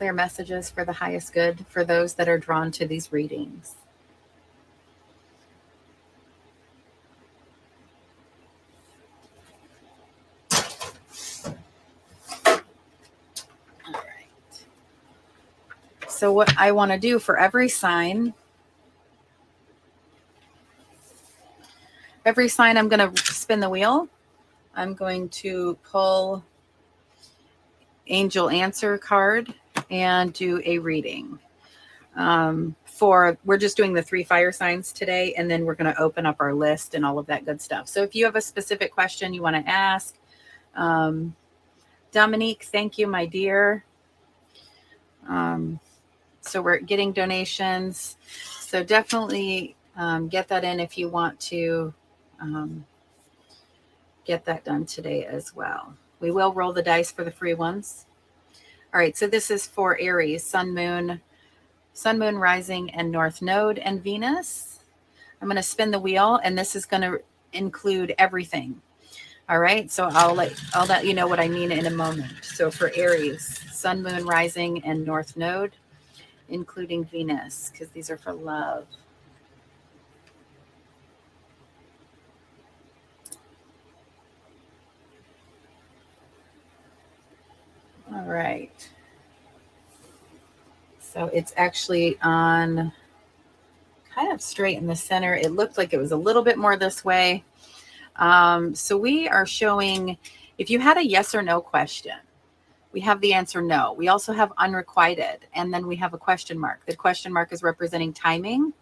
Clear messages for the highest good for those that are drawn to these readings. All right. So what I want to do for every sign I'm going to spin the wheel. I'm going to pull angel answer card and do a reading. We're just doing the 3 fire signs today, and then we're going to open up our list and all of that good stuff. So if you have a specific question you want to ask, Dominique, thank you, my dear. So we're getting donations. So definitely get that in if you want to get that done today as well. We will roll the dice for the free ones. All right, so this is for Aries, Sun, Moon, rising, and North Node, and Venus. I'm going to spin the wheel, and this is going to include everything. All right, so I'll let you know what I mean in a moment. So for Aries, Sun, Moon, rising, and North Node, including Venus, because these are for love. All right. So it's actually on kind of straight in the center. It looked like it was a little bit more this way. So we are showing, if you had a yes or no question, we have the answer no. We also have unrequited, and then we have a question mark. The question mark is representing timing.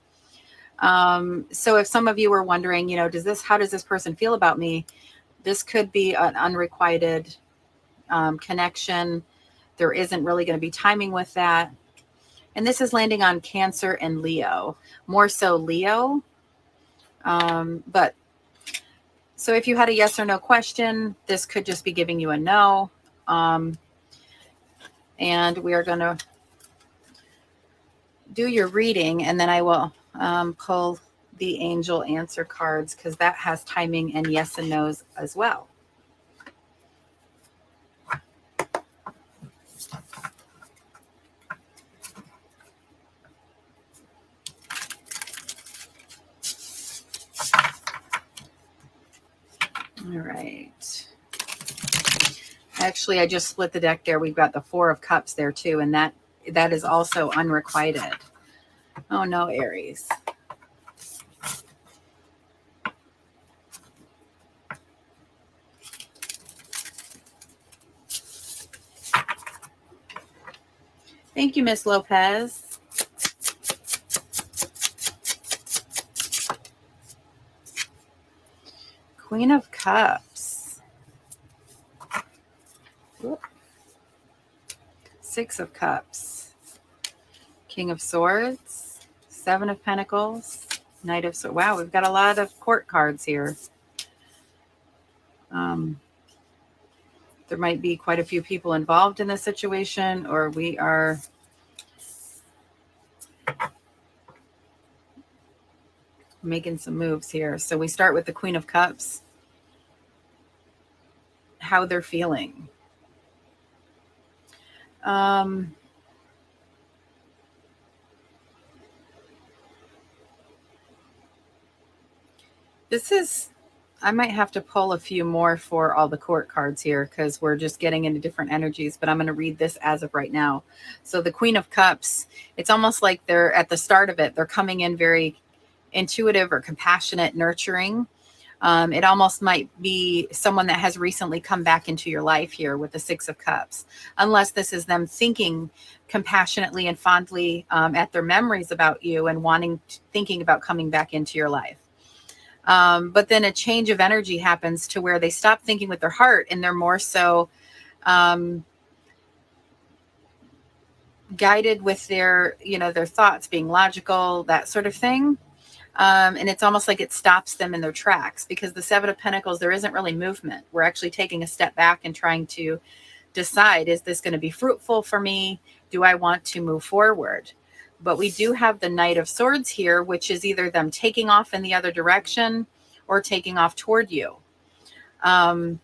So if some of you were wondering, how does this person feel about me? This could be an unrequited connection. There isn't really going to be timing with that. And this is landing on Cancer and Leo, more so Leo. But so if you had a yes or no question, this could just be giving you a no. And we are going to do your reading, and then I will pull the angel answer cards, because that has timing and yes and no's as well. All right. Actually, I just split the deck there. We've got the 4 of Cups there too, and that is also unrequited. Oh no, Aries. Thank you, Miss Lopez. Queen of Cups. Whoop. 6 of Cups. King of Swords. 7 of Pentacles. Knight of Swords. Wow, we've got a lot of court cards here. There might be quite a few people involved in this situation, or we are making some moves here. So we start with the Queen of Cups. How they're feeling. I might have to pull a few more for all the court cards here, because we're just getting into different energies, but I'm going to read this as of right now. So the Queen of Cups, it's almost like they're at the start of it. They're coming in very intuitive or compassionate, nurturing. It almost might be someone that has recently come back into your life here with the 6 of Cups, unless this is them thinking compassionately and fondly at their memories about you and thinking about coming back into your life. But then a change of energy happens to where they stop thinking with their heart, and they're more so guided with their thoughts, being logical, that sort of thing. And it's almost like it stops them in their tracks, because the 7 of Pentacles, there isn't really movement. We're actually taking a step back and trying to decide, is this going to be fruitful for me? Do I want to move forward? But we do have the Knight of Swords here, which is either them taking off in the other direction or taking off toward you. The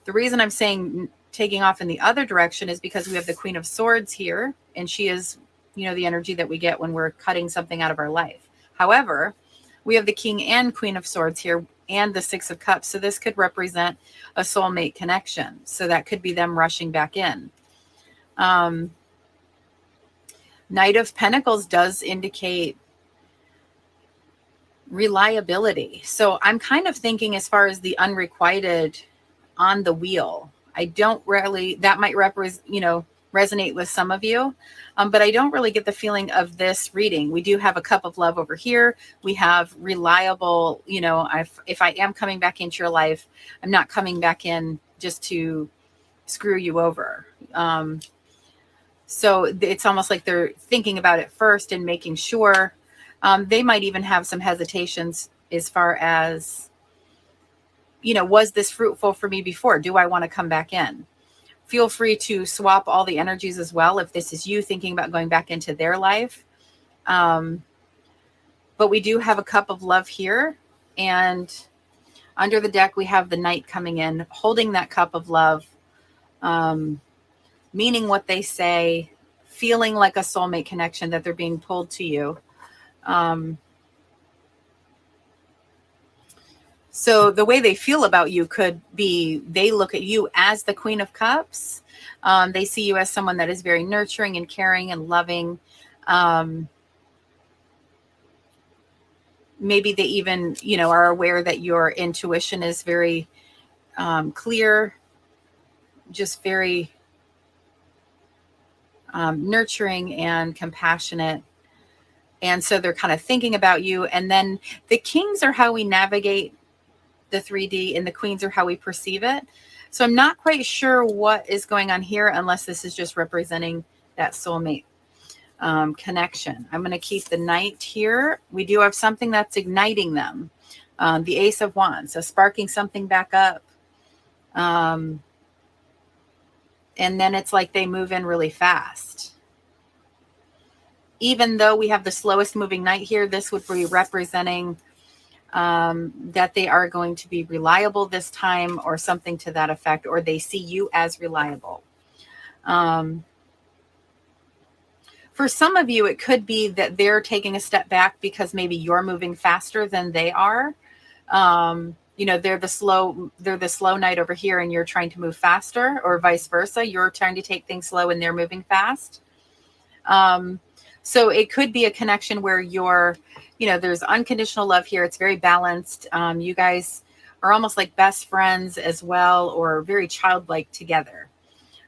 reason I'm saying taking off in the other direction is because we have the Queen of Swords here, and she is, you know, the energy that we get when we're cutting something out of our life. However, we have the King and Queen of Swords here and the Six of Cups. So this could represent a soulmate connection. So that could be them rushing back in. Knight of Pentacles does indicate reliability. So I'm kind of thinking as far as the unrequited on the wheel. I don't really, that might resonate with some of you, but I don't really get the feeling of this reading. We do have a cup of love over here. We have reliable, you know, if I am coming back into your life, I'm not coming back in just to screw you over. So it's almost like they're thinking about it first and making sure. They might even have some hesitations as far as, you know, was this fruitful for me before? Do I want to come back in? Feel free to swap all the energies as well if this is you thinking about going back into their life. But we do have a cup of love here. And under the deck, we have the Knight coming in, holding that cup of love, meaning what they say, feeling like a soulmate connection, that they're being pulled to you. So the way they feel about you could be, they look at you as the Queen of Cups. They see you as someone that is very nurturing and caring and loving. Maybe they even, you know, are aware that your intuition is very clear, just very nurturing and compassionate. And so they're kind of thinking about you. And then the kings are how we navigate the 3D, and the queens are how we perceive it. So I'm not quite sure what is going on here unless this is just representing that soulmate connection. I'm going to keep the Knight here. We do have something that's igniting them. The Ace of Wands, so sparking something back up. And then it's like they move in really fast. Even though we have the slowest moving Knight here, this would be representing that they are going to be reliable this time, or something to that effect, or they see you as reliable. For some of you, it could be that they're taking a step back because maybe you're moving faster than they are. You know, they're the slow Knight over here and you're trying to move faster, or vice versa. You're trying to take things slow and they're moving fast. So it could be a connection where you're, you know, there's unconditional love here. It's very balanced. You guys are almost like best friends as well, or very childlike together.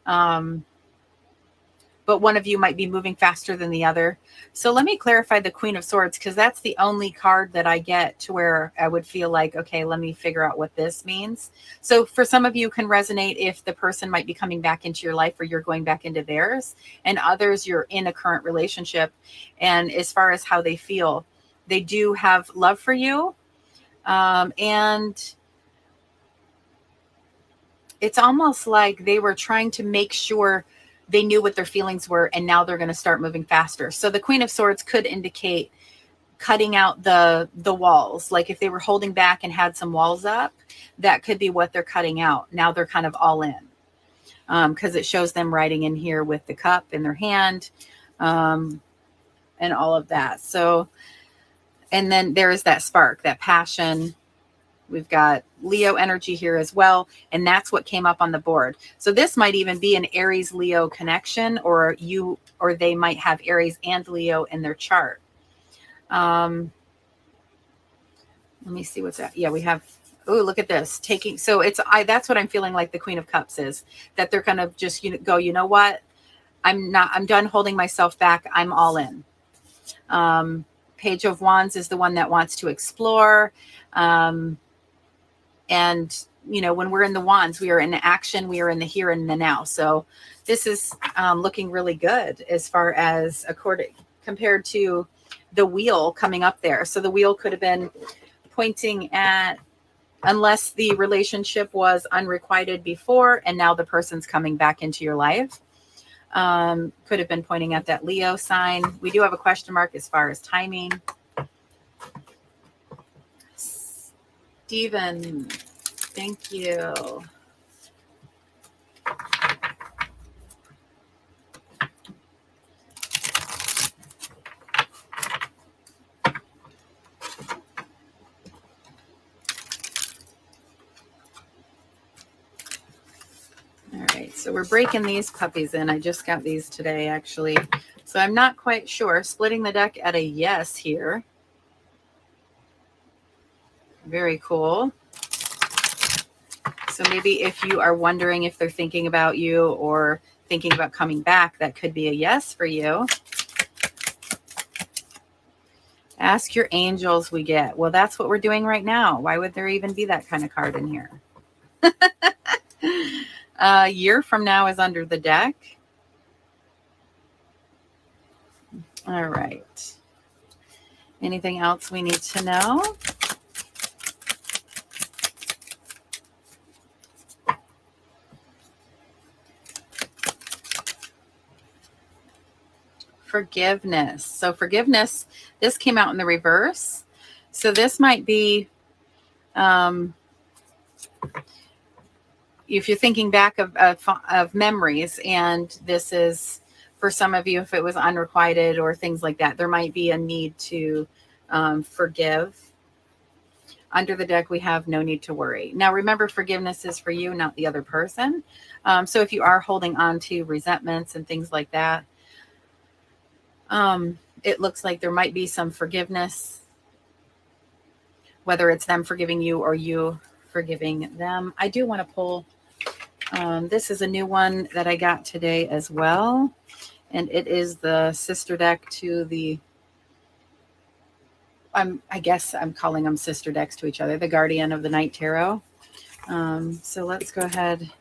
But one of you might be moving faster than the other. So let me clarify the Queen of Swords, because that's the only card that I get to where I would feel like, okay, let me figure out what this means. So for some of you, can resonate if the person might be coming back into your life or you're going back into theirs, and others you're in a current relationship. And as far as how they feel, they do have love for you. And it's almost like they were trying to make sure they knew what their feelings were, and now they're going to start moving faster. So the Queen of Swords could indicate cutting out the walls. Like if they were holding back and had some walls up, that could be what they're cutting out. Now they're kind of all in, because it shows them riding in here with the cup in their hand, and all of that. So, and then there is that spark, that passion. We've got Leo energy here as well. And that's what came up on the board. So this might even be an Aries Leo connection, or they might have Aries and Leo in their chart. Let me see what's that. Yeah, we have, oh, look at this. So that's what I'm feeling like the Queen of Cups is, that they're kind of just, go, you know what? I'm done holding myself back. I'm all in. Page of Wands is the one that wants to explore. And, when we're in the wands, we are in action. We are in the here and the now. So this is looking really good as far as compared to the wheel coming up there. So the wheel could have been pointing at, unless the relationship was unrequited before, and now the person's coming back into your life. Could have been pointing at that Leo sign. We do have a question mark as far as timing. Steven, thank you. we're breaking these puppies in. I just got these today, actually. So I'm not quite sure. Splitting the deck at a yes here. Very cool. So maybe if you are wondering if they're thinking about you or thinking about coming back, that could be a yes for you. Ask your angels we get. Well, that's what we're doing right now. Why would there even be that kind of card in here? A year from now is under the deck. All right. Anything else we need to know? Forgiveness. So forgiveness, this came out in the reverse. So this might be, if you're thinking back of memories, and this is for some of you, if it was unrequited or things like that, there might be a need to forgive. Under the deck, we have no need to worry. Now, remember, forgiveness is for you, not the other person. So if you are holding on to resentments and things like that, it looks like there might be some forgiveness, whether it's them forgiving you or you forgiving them. I do want to pull, this is a new one that I got today as well. And it is the sister deck to the, I guess I'm calling them sister decks to each other, the Guardian of the Night Tarot. So let's go ahead.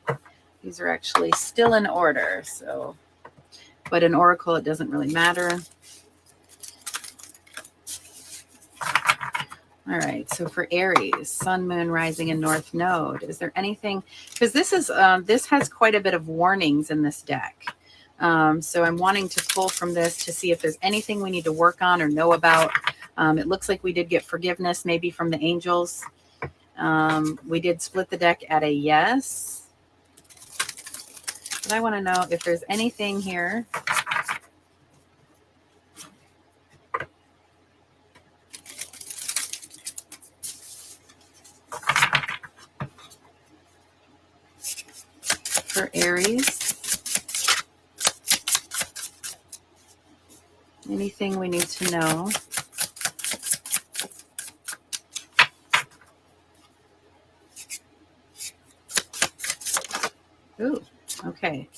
These are actually still in order. So, but in Oracle, it doesn't really matter. All right, so for Aries, Sun, Moon, Rising, and North Node, is there anything, because this is this has quite a bit of warnings in this deck. So I'm wanting to pull from this to see if there's anything we need to work on or know about. It looks like we did get forgiveness, maybe from the angels. We did split the deck at a yes. But I want to know if there's anything here. For Aries, anything we need to know? Ooh, okay.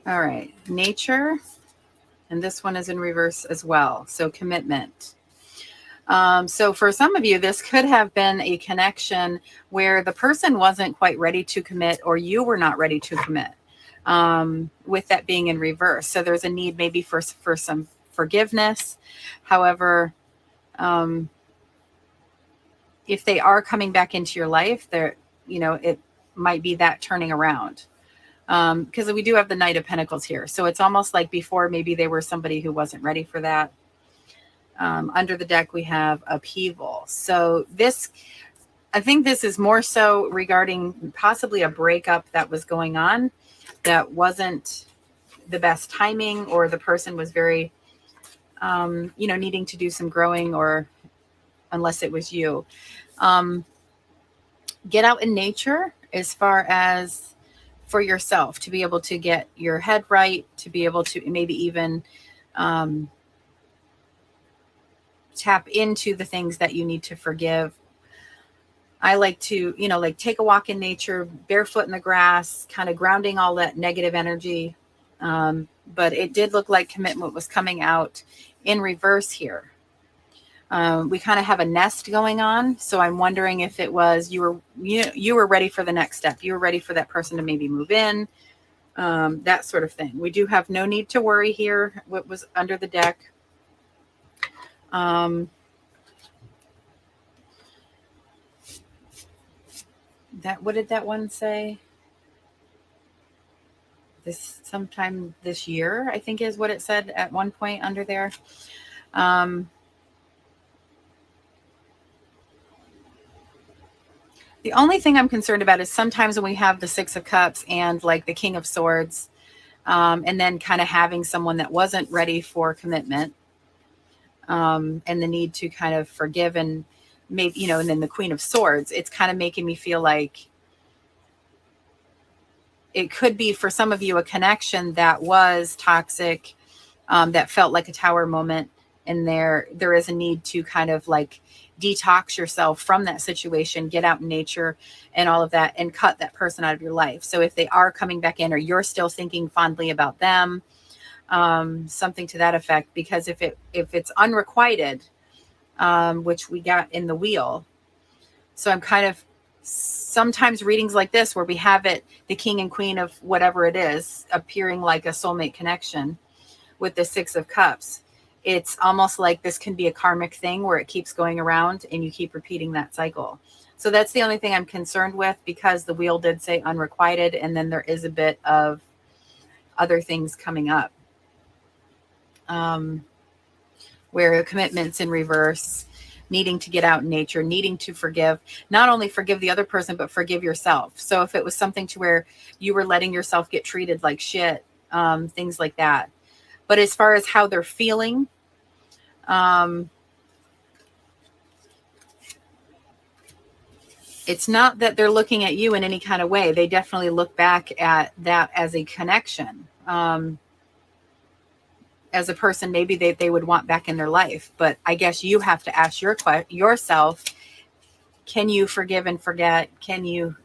All right, nature, and this one is in reverse as well. So commitment. So for some of you, this could have been a connection where the person wasn't quite ready to commit, or you were not ready to commit, with that being in reverse. So there's a need maybe for some forgiveness. However, if they are coming back into your life, it might be that turning around. Because we do have the Knight of Pentacles here. So it's almost like before, maybe they were somebody who wasn't ready for that. Under the deck, we have upheaval. So this, I think this is more so regarding possibly a breakup that was going on that wasn't the best timing, or the person was very, needing to do some growing, or unless it was you. Get out in nature as far as for yourself, to be able to get your head right, to be able to maybe even tap into the things that you need to forgive. I like to, take a walk in nature, barefoot in the grass, kind of grounding all that negative energy. But it did look like commitment was coming out in reverse here. We kind of have a nest going on. So I'm wondering if it was you were ready for the next step. You were ready for that person to maybe move in, that sort of thing. We do have no need to worry here. What was under the deck? What did that one say? This sometime this year, I think, is what it said at one point under there. The only thing I'm concerned about is sometimes when we have the Six of Cups and like the King of Swords, and then kind of having someone that wasn't ready for commitment, and the need to kind of forgive, and maybe, and then the Queen of Swords, it's kind of making me feel like it could be for some of you a connection that was toxic, that felt like a tower moment. And there is a need to kind of like detox yourself from that situation, get out in nature and all of that, and cut that person out of your life. So if they are coming back in, or you're still thinking fondly about them, something to that effect, because if it's unrequited, which we got in the wheel. So I'm kind of, sometimes readings like this where we have it, the king and queen of whatever it is, appearing like a soulmate connection with the 6 of Cups. It's almost like this can be a karmic thing where it keeps going around and you keep repeating that cycle. So that's the only thing I'm concerned with, because the wheel did say unrequited, and then there is a bit of other things coming up, where commitments in reverse, needing to get out in nature, needing to forgive, not only forgive the other person, but forgive yourself. So if it was something to where you were letting yourself get treated like shit, things like that. But as far as how they're feeling, it's not that they're looking at you in any kind of way. They definitely look back at that as a connection, as a person maybe they would want back in their life. But I guess you have to ask yourself, can you forgive and forget? Can you,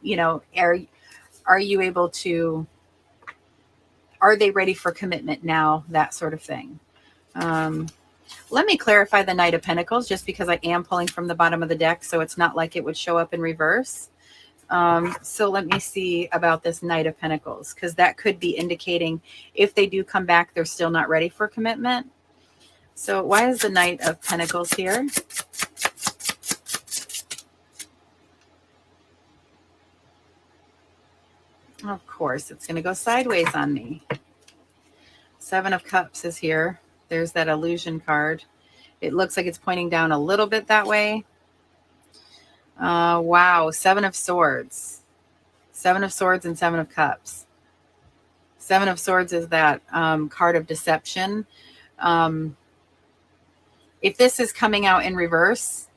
are you able to, are they ready for commitment now? That sort of thing. Let me clarify the Knight of Pentacles, just because I am pulling from the bottom of the deck, so it's not like it would show up in reverse. So let me see about this Knight of Pentacles, because that could be indicating if they do come back, they're still not ready for commitment. So why is the Knight of Pentacles here? Of course, it's going to go sideways on me. 7 of Cups is here. There's that illusion card. It looks like it's pointing down a little bit that way. Wow. 7 of Swords. 7 of Swords and 7 of Cups. 7 of Swords is that card of deception. If this is coming out in reverse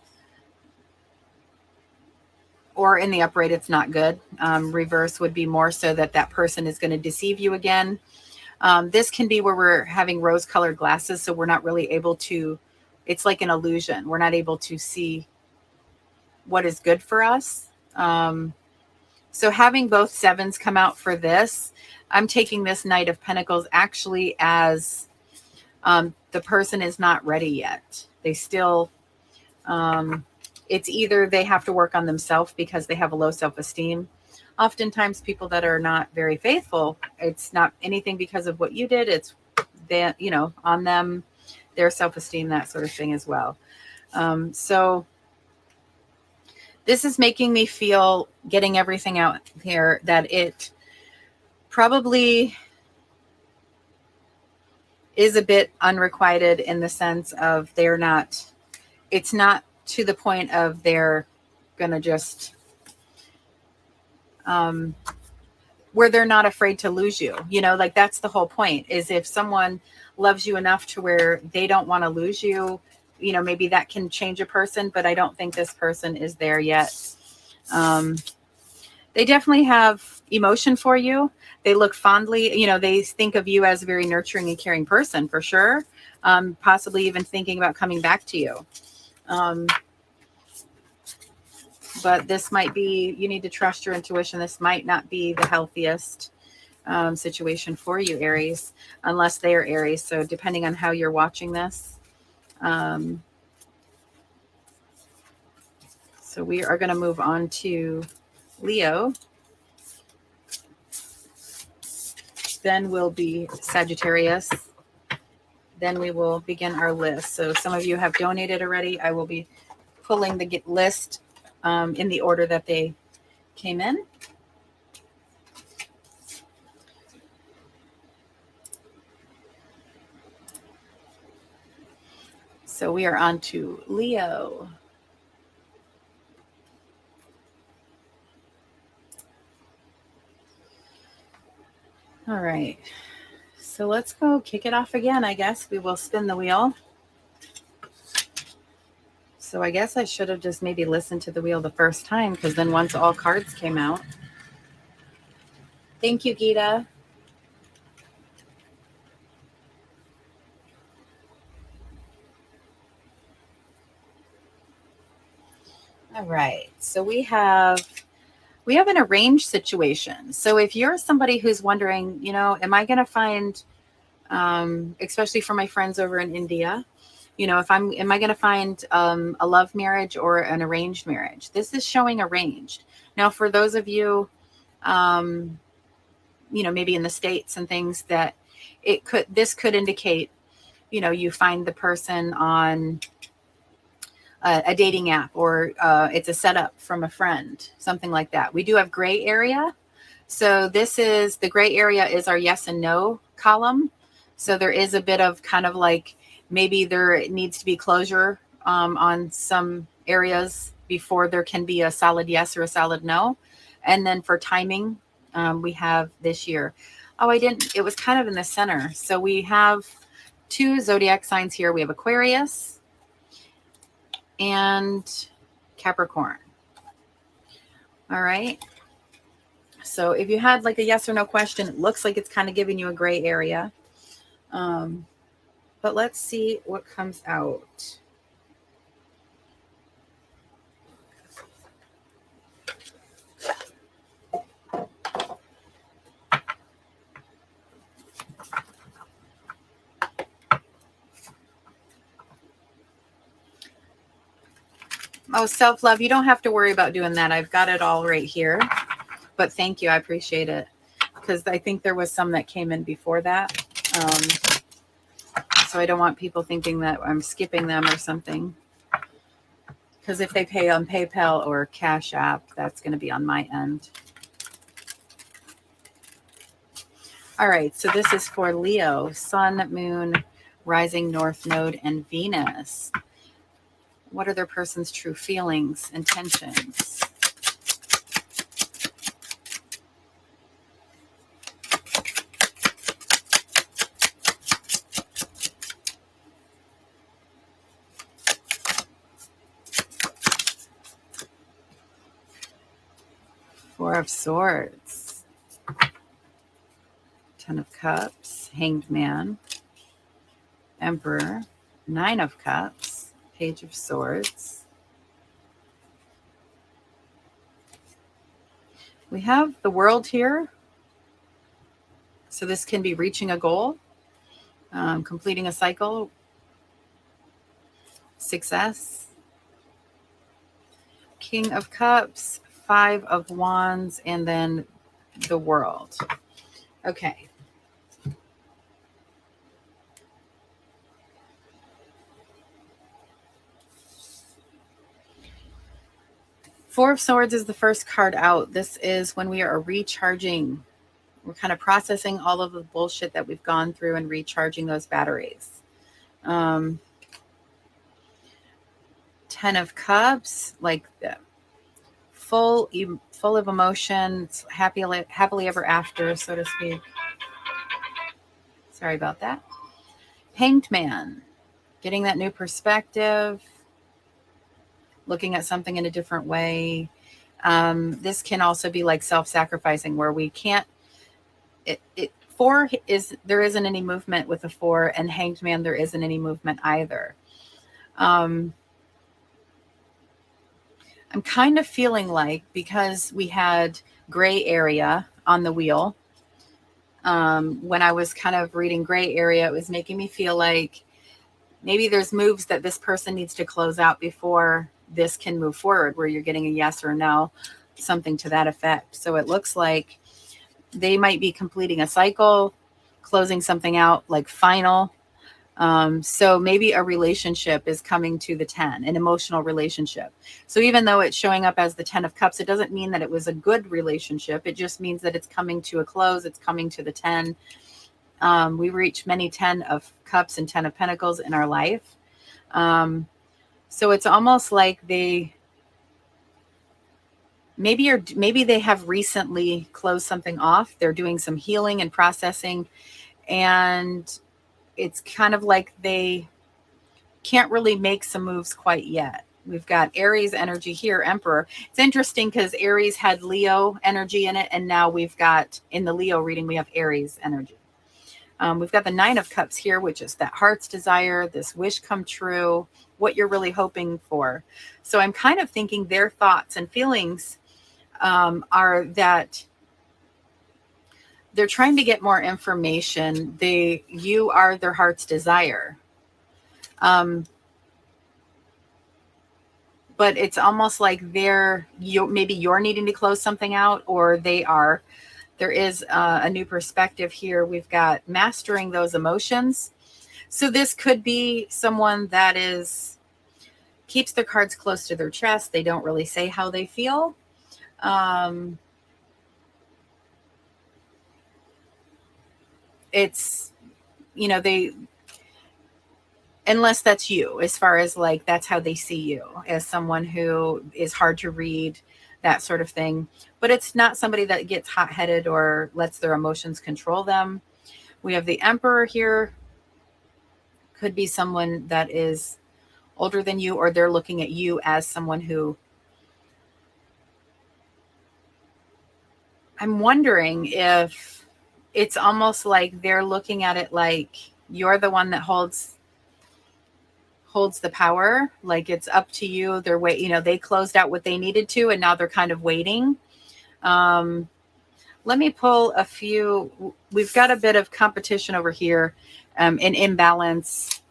or in the upright, it's not good. Reverse would be more so that that person is going to deceive you again. This can be where we're having rose-colored glasses, so we're not really able to, it's like an illusion. We're not able to see what is good for us. So having both 7s come out for this, I'm taking this Knight of Pentacles actually as the person is not ready yet. They still, it's either they have to work on themselves because they have a low self-esteem. Oftentimes people that are not very faithful, it's not anything because of what you did. It's that, on them, their self-esteem, that sort of thing as well. So this is making me feel, getting everything out here, that it probably is a bit unrequited, in the sense of they're not, it's not to the point of they're going to just, where they're not afraid to lose you. Like that's the whole point, is if someone loves you enough to where they don't want to lose you, maybe that can change a person, but I don't think this person is there yet. They definitely have emotion for you. They look fondly, they think of you as a very nurturing and caring person, for sure. Possibly even thinking about coming back to you. But this might be, you need to trust your intuition. This might not be the healthiest situation for you, Aries, unless they are Aries. So depending on how you're watching this. So we are going to move on to Leo. Then will be Sagittarius. Then we will begin our list. So some of you have donated already. I will be pulling the list in the order that they came in. So we are on to Leo. All right. So let's go kick it off again, I guess. We will spin the wheel. So I guess I should have just maybe listened to the wheel the first time, because then once all cards came out. Thank you, Gita. All right. So we have an arranged situation. So if you're somebody who's wondering, am I going to find, especially for my friends over in India, am I going to find a love marriage or an arranged marriage? This is showing arranged. Now, for those of you, maybe in the States and things, that this could indicate, you find the person on a dating app, or it's a setup from a friend, something like that. We do have gray area. So the gray area is our yes and no column. So there is a bit of kind of like, maybe there needs to be closure on some areas before there can be a solid yes or a solid no. And then for timing, we have this year. Oh, it was kind of in the center. So we have 2 zodiac signs here. We have Aquarius and Capricorn. All right. So if you had like a yes or no question, it looks like it's kind of giving you a gray area. But let's see what comes out. Oh, self-love. You don't have to worry about doing that. I've got it all right here. But thank you. I appreciate it. Because I think there was some that came in before that. So I don't want people thinking that I'm skipping them or something. Because if they pay on PayPal or Cash App, that's going to be on my end. All right. So this is for Leo, Sun, Moon, Rising, North Node, and Venus. What are their person's true feelings, intentions? Four of Swords, 10 of Cups, Hanged Man, Emperor, 9 of Cups, Page of Swords. We have the World here. So this can be reaching a goal, completing a cycle, success. King of Cups, 5 of Wands, and then the World. Okay. Four of Swords is the first card out. This is when we are recharging. We're kind of processing all of the bullshit that we've gone through and recharging those batteries. 10 of Cups, like the full of emotions, happily ever after, so to speak. Sorry about that. Hanged Man, getting that new perspective, looking at something in a different way. This can also be like self-sacrificing, where we can't. Four is, there isn't any movement with a 4, and Hanged Man, there isn't any movement either. I'm kind of feeling like, because we had gray area on the wheel, when I was kind of reading gray area, it was making me feel like maybe there's moves that this person needs to close out before this can move forward, where you're getting a yes or no, something to that effect. So it looks like they might be completing a cycle, closing something out, like final. So maybe a relationship is coming to the 10, an emotional relationship. So even though it's showing up as the 10 of Cups, it doesn't mean that it was a good relationship. It just means that it's coming to a close. It's coming to the 10. We reach many 10 of Cups and 10 of Pentacles in our life. So it's almost like maybe they have recently closed something off. They're doing some healing and processing, and it's kind of like they can't really make some moves quite yet. We've got Aries energy here, Emperor. It's interesting because Aries had Leo energy in it, and now we've got, in the Leo reading, we have Aries energy. We've got the Nine of Cups here, which is that heart's desire, this wish come true, what you're really hoping for. So I'm kind of thinking their thoughts and feelings are that they're trying to get more information. You are their heart's desire. But it's almost like maybe you're needing to close something out, or they are. There is a new perspective here. We've got mastering those emotions. So this could be someone that keeps their cards close to their chest. They don't really say how they feel. It's, unless that's you, as far as like, that's how they see you, as someone who is hard to read, that sort of thing. But it's not somebody that gets hot-headed or lets their emotions control them. We have the Emperor here. Could be someone that is older than you, or they're looking at you as someone who, I'm wondering if it's almost like they're looking at it like you're the one that holds the power, like it's up to you. They're they closed out what they needed to, and now they're kind of waiting. Let me pull a few. We've got a bit of competition over here, an imbalance.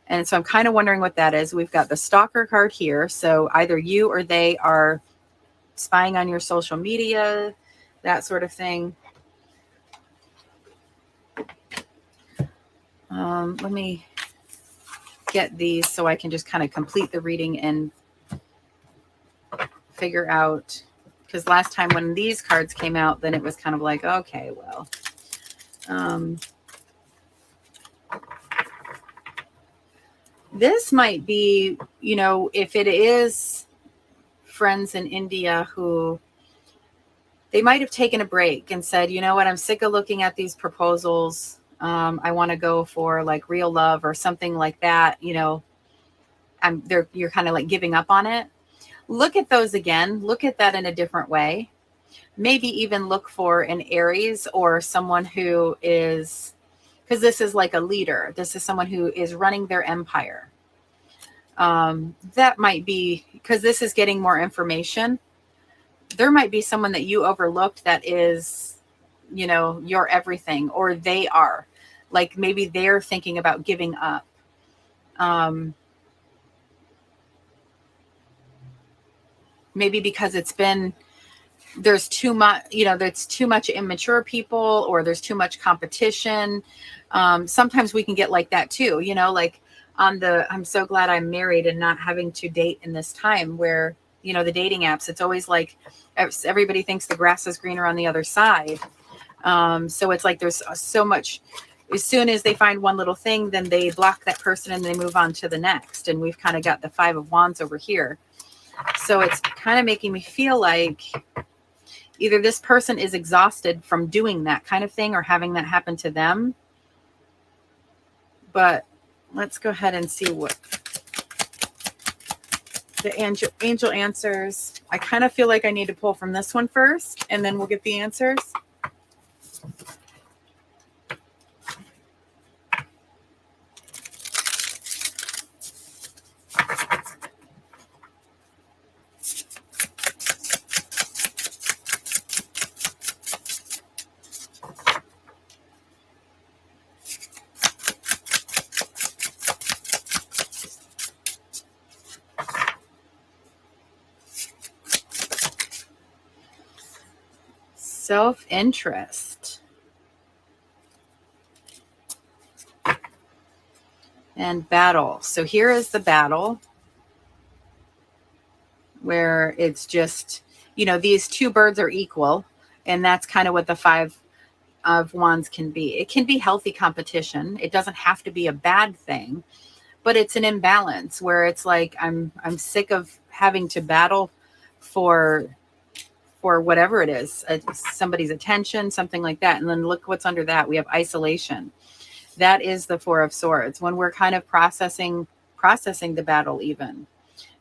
And so I'm kind of wondering what that is. We've got the stalker card here. So either you or they are spying on your social media, that sort of thing. Let me get these so I can just kind of complete the reading and figure out, because last time when these cards came out, then it was kind of like, okay, well, this might be, if it is friends in India who, they might have taken a break and said, you know what, I'm sick of looking at these proposals. I want to go for like real love or something like that. You're kind of like giving up on it. Look at those again. Look at that in a different way. Maybe even look for an Aries or someone who is, because this is like a leader. This is someone who is running their empire. That might be, because this is getting more information. There might be someone that you overlooked that is, your everything, or they are. Like maybe they're thinking about giving up. Maybe because there's too much, there's too much immature people, or there's too much competition. Sometimes we can get like that too, like I'm so glad I'm married and not having to date in this time where, the dating apps, it's always like everybody thinks the grass is greener on the other side. So it's like there's so much. As soon as they find one little thing, then they block that person and they move on to the next. And we've kind of got the Five of Wands over here. So it's kind of making me feel like either this person is exhausted from doing that kind of thing or having that happen to them. But let's go ahead and see what the angel answers. I kind of feel like I need to pull from this one first, and then we'll get the answers. Self-interest and battle. So here is the battle where it's just, these two birds are equal. And that's kind of what the Five of Wands can be. It can be healthy competition. It doesn't have to be a bad thing, but it's an imbalance where it's like, I'm sick of having to battle for whatever it is, somebody's attention, something like that. And then look what's under that. We have isolation. That is the Four of Swords, when we're kind of processing the battle even.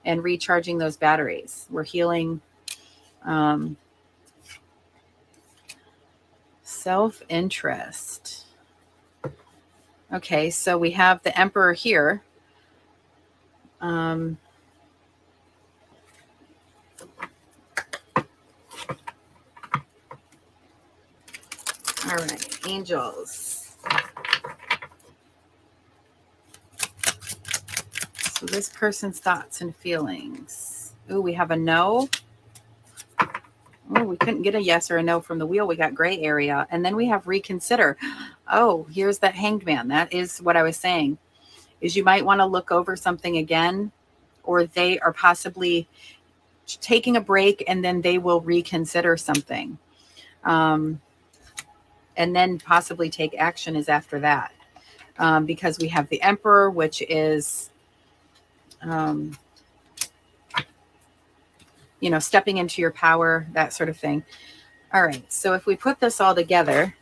and recharging those batteries. We're healing self-interest. Okay, so we have the Emperor here. All right, angels. So this person's thoughts and feelings. Oh, we have a no. Oh, we couldn't get a yes or a no from the wheel. We got gray area. And then we have reconsider. Oh, here's that Hanged Man. That is what I was saying, is you might want to look over something again, or they are possibly taking a break and then they will reconsider something. And then possibly take action is after that. Because we have the Emperor, which is, you know, stepping into your power, that sort of thing. All right. So if we put this all together,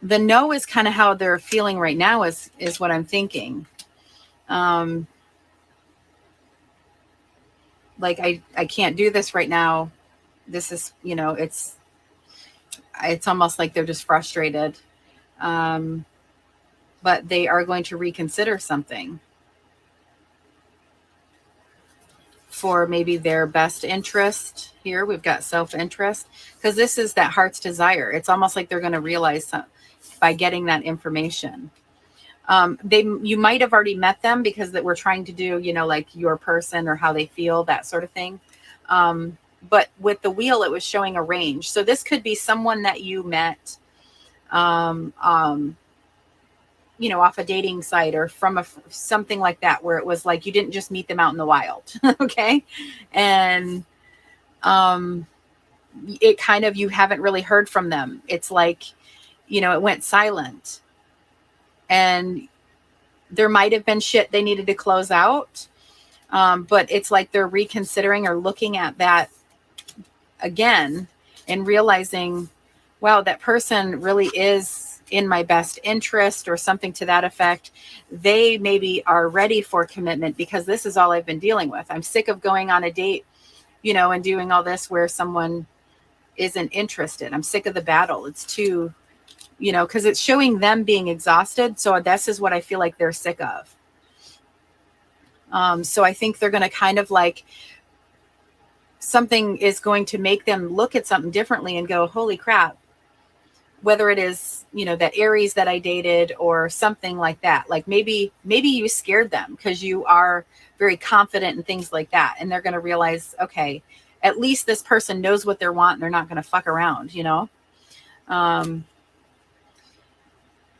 the no is kind of how they're feeling right now is what I'm thinking. Like, I can't do this right now. This is, you know, it's almost like they're just frustrated. But they are going to reconsider something for maybe their best interest. Here we've got self-interest, because this is that heart's desire. It's almost like they're going to realize by getting that information. You might have already met them, because that we're trying to do, you know, like your person or how they feel, that sort of thing. But with the wheel, it was showing a range. So this could be someone that you met, you know, off a dating site or from something like that, where it was like you didn't just meet them out in the wild. Okay. And it kind of, you haven't really heard from them. It's like, you know, it went silent, and there might have been shit they needed to close out. But it's like they're reconsidering or looking at that again and realizing, wow, that person really is in my best interest, or something to that effect. They maybe are ready for commitment, because this is all I've been dealing with. I'm sick of going on a date, you know, and doing all this where someone isn't interested. I'm sick of the battle. It's too, you know, because it's showing them being exhausted. So this is what I feel like they're sick of. So I think they're going to kind of like, something is going to make them look at something differently and go, holy crap. Whether it is, you know, that Aries that I dated or something like that. Like maybe you scared them because you are very confident and things like that. And they're going to realize, okay, at least this person knows what they want and they're not going to fuck around, you know?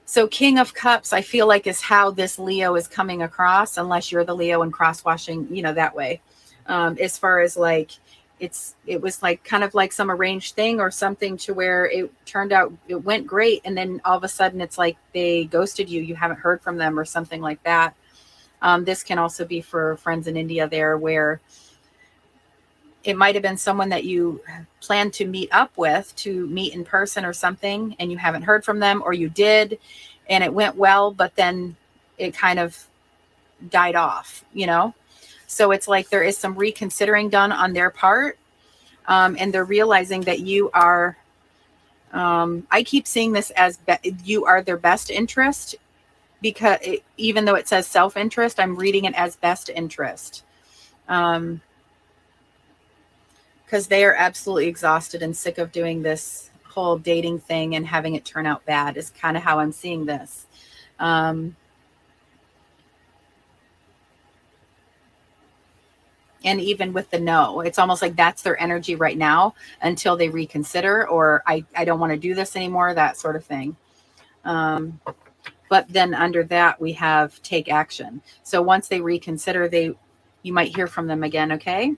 So King of Cups, I feel like, is how this Leo is coming across, unless you're the Leo and cross-washing, you know, that way. As far as like, it was like kind of like some arranged thing or something, to where it turned out it went great. And then all of a sudden it's like they ghosted you. You haven't heard from them or something like that. This can also be for friends in India there, where it might have been someone that you planned to meet up with, to meet in person or something, and you haven't heard from them, or you did and it went well, but then it kind of died off, you know? So it's like there is some reconsidering done on their part. And they're realizing that you are, I keep seeing this as you are their best interest, because even though it says self-interest, I'm reading it as best interest. Because they are absolutely exhausted and sick of doing this whole dating thing and having it turn out bad, is kind of how I'm seeing this. And even with the no, it's almost like that's their energy right now until they reconsider, or I don't want to do this anymore, that sort of thing. But then under that, we have take action. So once they reconsider, you might hear from them again. Okay.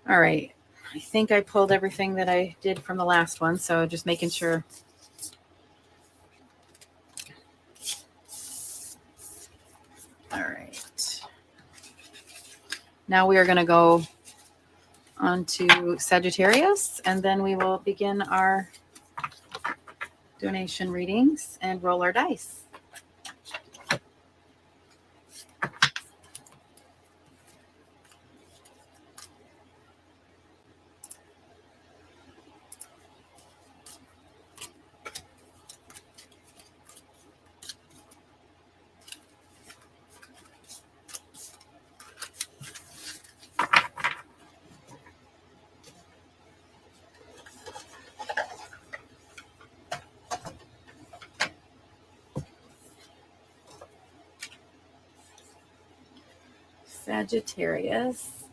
All right. I think I pulled everything that I did from the last one. So just making sure. All right. Now we are going to go on to Sagittarius, and then we will begin our donation readings and roll our dice. Sagittarius.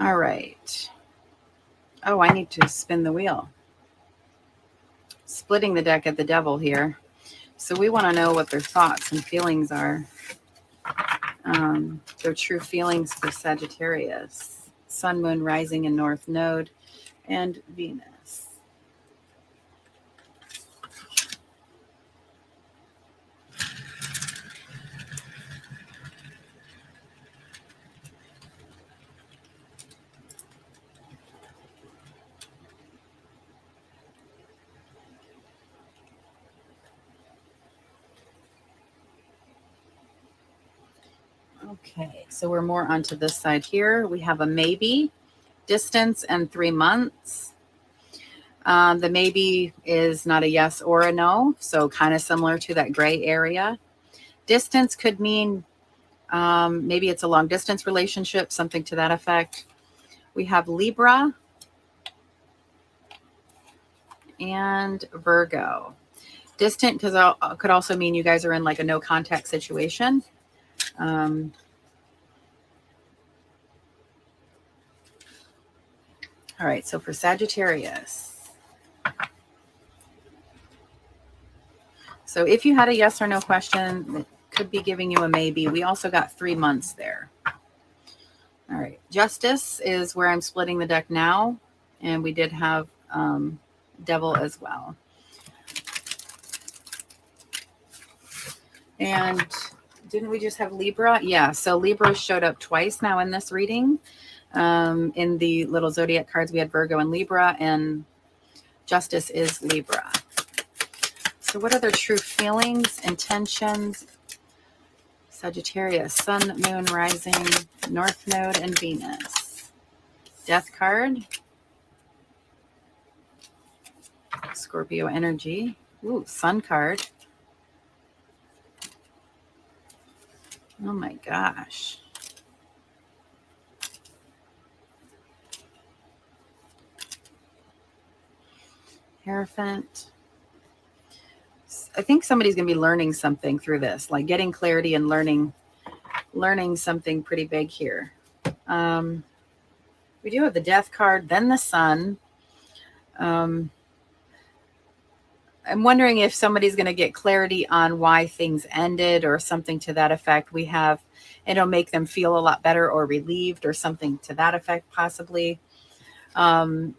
All right. Oh, I need to spin the wheel. Splitting the deck at the devil here. So we want to know what their thoughts and feelings are. Their true feelings for Sagittarius. Sun, Moon, Rising, and North Node, and Venus. Okay, so we're more onto this side here. We have a maybe, distance, and 3 months. The maybe is not a yes or a no, so kind of similar to that gray area. Distance could mean maybe it's a long distance relationship, something to that effect. We have Libra and Virgo. Distant could also mean you guys are in like a no contact situation. All right, so for Sagittarius. So if you had a yes or no question, it could be giving you a maybe. We also got 3 months there. All right, Justice is where I'm splitting the deck now. And we did have Devil as well. And didn't we just have Libra? Yeah, so Libra showed up twice now in this reading. In the little zodiac cards, we had Virgo and Libra, and Justice is Libra. So what are their true feelings, intentions? Sagittarius, Sun, Moon, Rising, North Node, and Venus. Death card. Scorpio energy. Ooh, Sun card. Oh my gosh. Hierophant. I think somebody's going to be learning something through this, like getting clarity and learning something pretty big here. We do have the Death card, then the Sun. I'm wondering if somebody's going to get clarity on why things ended or something to that effect. We have, it'll make them feel a lot better or relieved or something to that effect, possibly.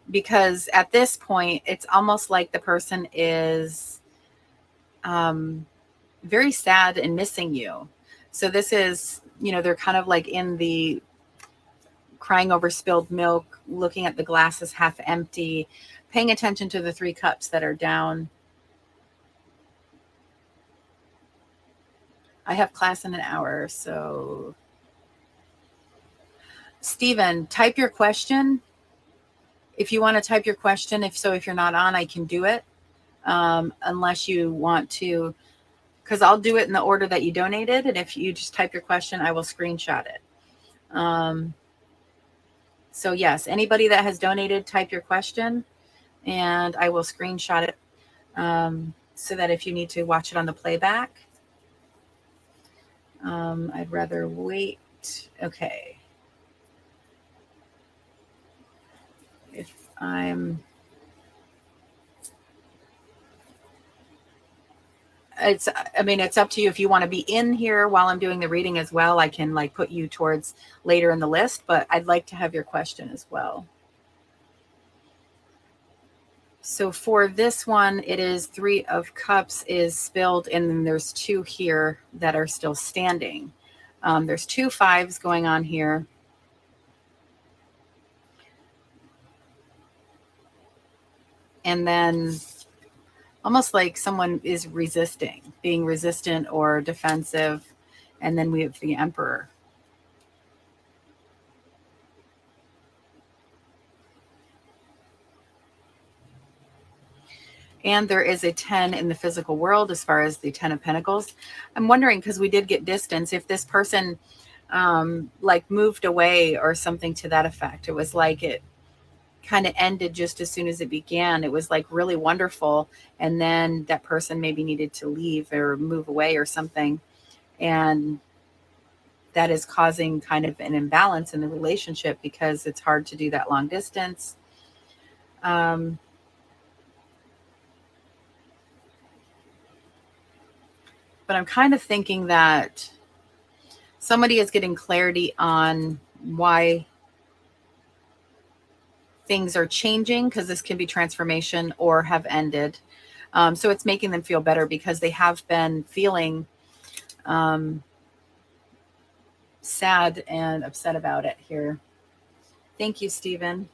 Because at this point, it's almost like the person is very sad and missing you. So this is, they're kind of like in the crying over spilled milk, looking at the glasses half empty, paying attention to the 3 cups that are down. I have class in an hour, so Stephen, type your question. If you want to type your question, if you're not on, I can do it. Unless you want to, because I'll do it in the order that you donated. And if you just type your question, I will screenshot it. So yes, anybody that has donated, type your question and I will screenshot it. So that if you need to watch it on the playback, I'd rather wait. Okay. It's up to you. If you want to be in here while I'm doing the reading as well, I can like put you towards later in the list, but I'd like to have your question as well. So for this one, it is 3 of Cups is spilled, and then there's 2 here that are still standing. There's 2 5s going on here. and then almost like someone is being resistant or defensive. And then we have the Emperor. And there is a 10 in the physical world as far as the 10 of Pentacles. I'm wondering, because we did get distance, if this person like moved away or something to that effect. It was like it kind of ended just as soon as it began. It was like really wonderful. And then that person maybe needed to leave or move away or something. And that is causing kind of an imbalance in the relationship because it's hard to do that long distance. But I'm kind of thinking that somebody is getting clarity on why things are changing, because this can be transformation or have ended. So it's making them feel better because they have been feeling sad and upset about it here. Thank you, Stephen.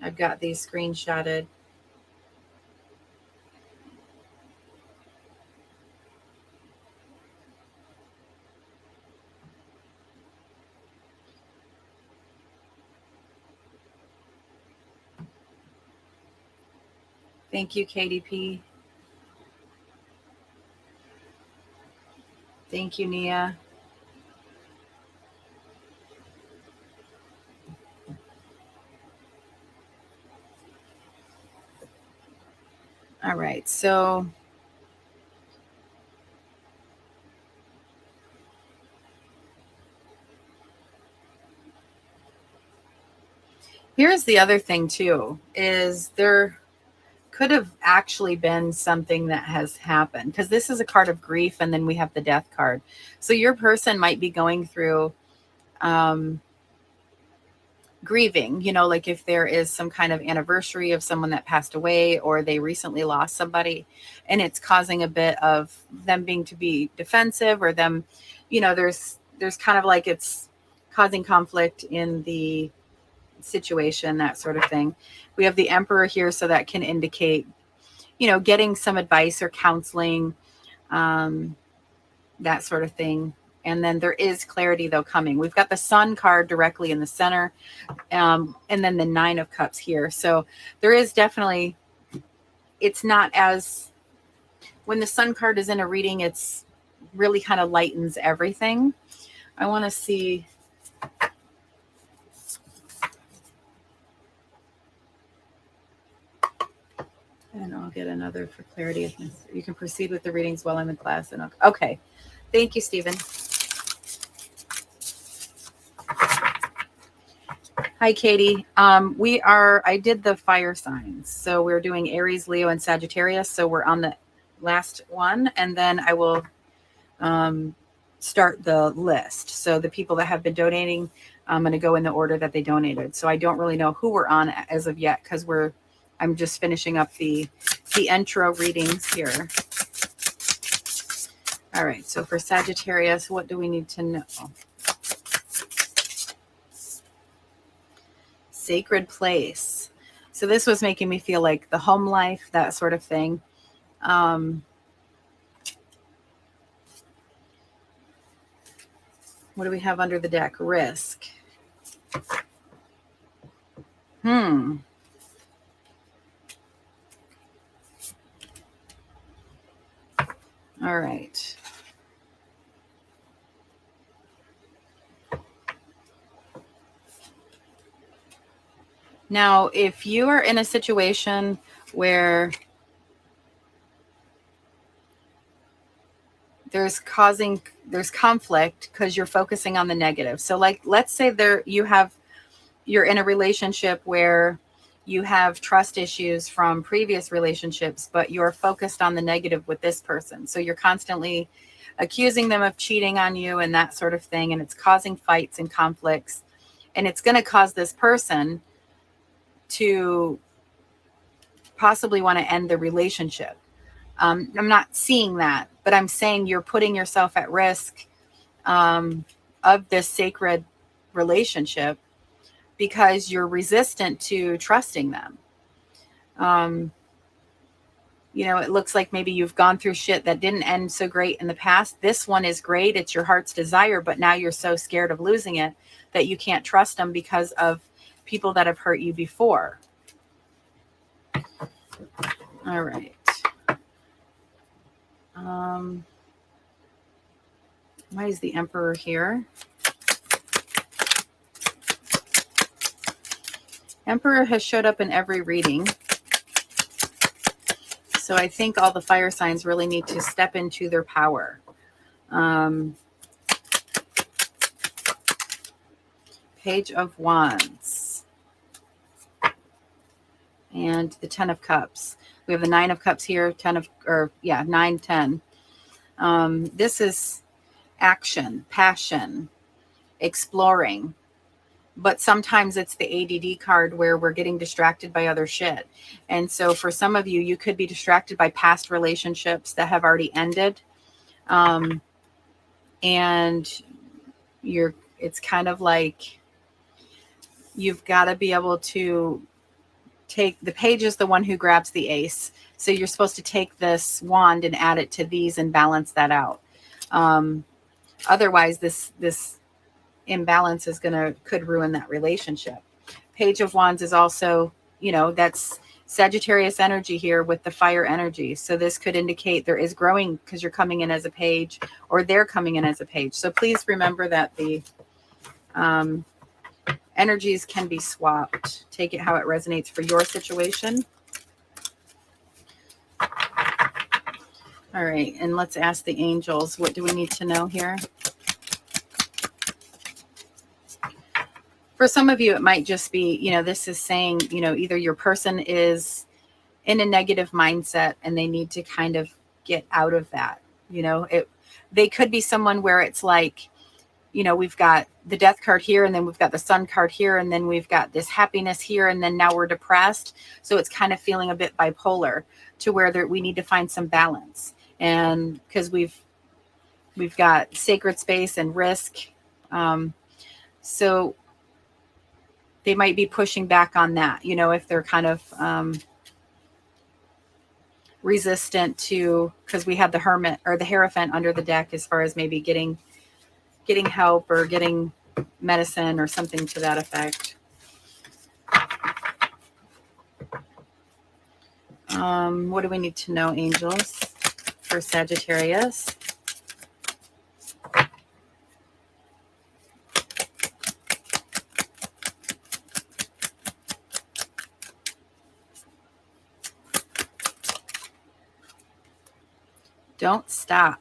I've got these screenshotted. Thank you, KDP. Thank you, Nia. All right, so here's the other thing too, is there could have actually been something that has happened, because this is a card of grief and then we have the death card. So your person might be going through grieving, like if there is some kind of anniversary of someone that passed away or they recently lost somebody, and it's causing a bit of them being to be defensive, or them, there's kind of like it's causing conflict in the situation, that sort of thing. We have the Emperor here, so that can indicate, getting some advice or counseling, that sort of thing. And then there is clarity, though, coming. We've got the Sun card directly in the center, and then the Nine of Cups here. So there is definitely, it's not as, when the Sun card is in a reading, it's really kind of lightens everything. I want to see. And I'll get another for clarity. You can proceed with the readings while I'm in class. And okay. Thank you, Stephen. Hi, Katie. I did the fire signs. So we're doing Aries, Leo, and Sagittarius. So we're on the last one. And then I will start the list. So the people that have been donating, I'm going to go in the order that they donated. So I don't really know who we're on as of yet, because I'm just finishing up the intro readings here. All right. So for Sagittarius, what do we need to know? Sacred place. So this was making me feel like the home life, that sort of thing. What do we have under the deck? Risk. All right. Now, if you are in a situation where there's conflict because you're focusing on the negative. So like, let's say you're in a relationship where you have trust issues from previous relationships, but you're focused on the negative with this person. So you're constantly accusing them of cheating on you and that sort of thing. And it's causing fights and conflicts. And it's going to cause this person to possibly want to end the relationship. I'm not seeing that, but I'm saying you're putting yourself at risk of this sacred relationship because you're resistant to trusting them. You know, it looks like maybe you've gone through shit that didn't end so great in the past. This one is great. It's your heart's desire, but now you're so scared of losing it that you can't trust them because of people that have hurt you before. All right. Why is the Emperor here? Emperor has showed up in every reading. So I think all the fire signs really need to step into their power. Page of Wands. And the 10 of Cups. We have the 9 of Cups here, 9, 10. This is action, passion, exploring. But sometimes it's the ADD card where we're getting distracted by other shit. And so for some of you, you could be distracted by past relationships that have already ended. And it's kind of like you've got to be able to take the page is the one who grabs the ace. So you're supposed to take this wand and add it to these and balance that out. Otherwise, this imbalance could ruin that relationship. Page of Wands is also, that's Sagittarius energy here with the fire energy. So this could indicate there is growing because you're coming in as a page or they're coming in as a page. So please remember that the energies can be swapped. Take it how it resonates for your situation. All right, and let's ask the angels, what do we need to know here? For some of you, it might just be, this is saying, either your person is in a negative mindset and they need to kind of get out of that. They could be someone where it's like, we've got the death card here and then we've got the sun card here and then we've got this happiness here and then now we're depressed. So it's kind of feeling a bit bipolar to where we need to find some balance. And because we've got sacred space and risk. So they might be pushing back on that, if they're kind of resistant to, because we have the Hermit or the Hierophant under the deck as far as maybe getting help or getting medicine or something to that effect. What do we need to know, angels, for Sagittarius? Don't stop.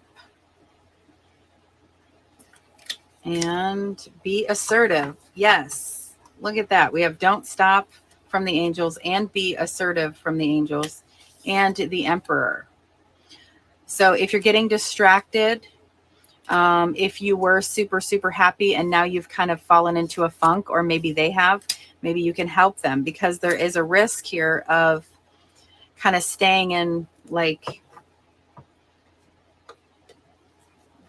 And be assertive. Yes. Look at that. We have don't stop from the angels and be assertive from the angels and the Emperor. So if you're getting distracted, if you were super, super happy and now you've kind of fallen into a funk, or maybe they have, maybe you can help them, because there is a risk here of kind of staying in, like,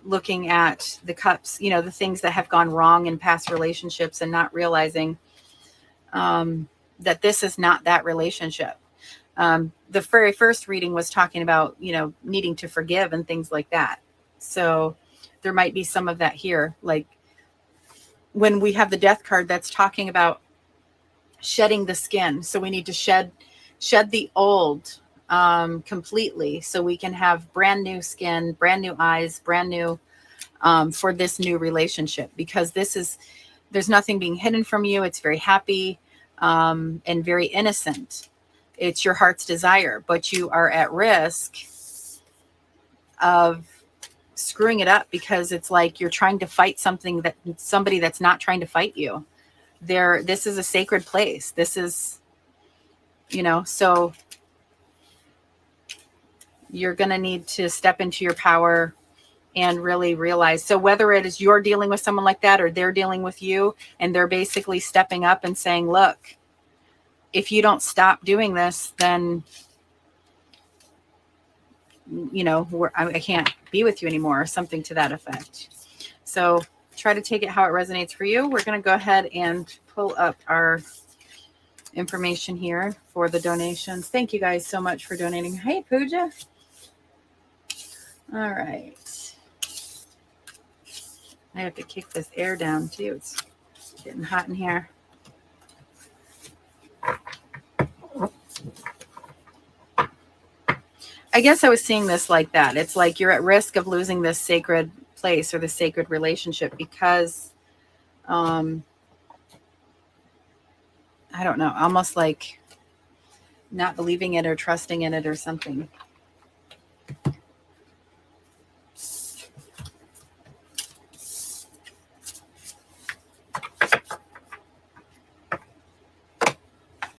looking at the cups, the things that have gone wrong in past relationships and not realizing that this is not that relationship. The very first reading was talking about, needing to forgive and things like that. So there might be some of that here. Like when we have the death card, that's talking about shedding the skin. So we need to shed the old completely so we can have brand new skin, brand new eyes, brand new for this new relationship, because there's nothing being hidden from you. It's very happy and very innocent. It's your heart's desire, but you are at risk of screwing it up because it's like you're trying to fight somebody that's not trying to fight you. This is a sacred place. This is, so you're going to need to step into your power and really realize. So whether it is you're dealing with someone like that or they're dealing with you and they're basically stepping up and saying, look, if you don't stop doing this, then, I can't be with you anymore, or something to that effect. So try to take it how it resonates for you. We're going to go ahead and pull up our information here for the donations. Thank you guys so much for donating. Hey, Pooja. All right. I have to kick this air down too. It's getting hot in here. I guess I was seeing this like that. It's like you're at risk of losing this sacred place or the sacred relationship because, I don't know, almost like not believing it or trusting in it or something.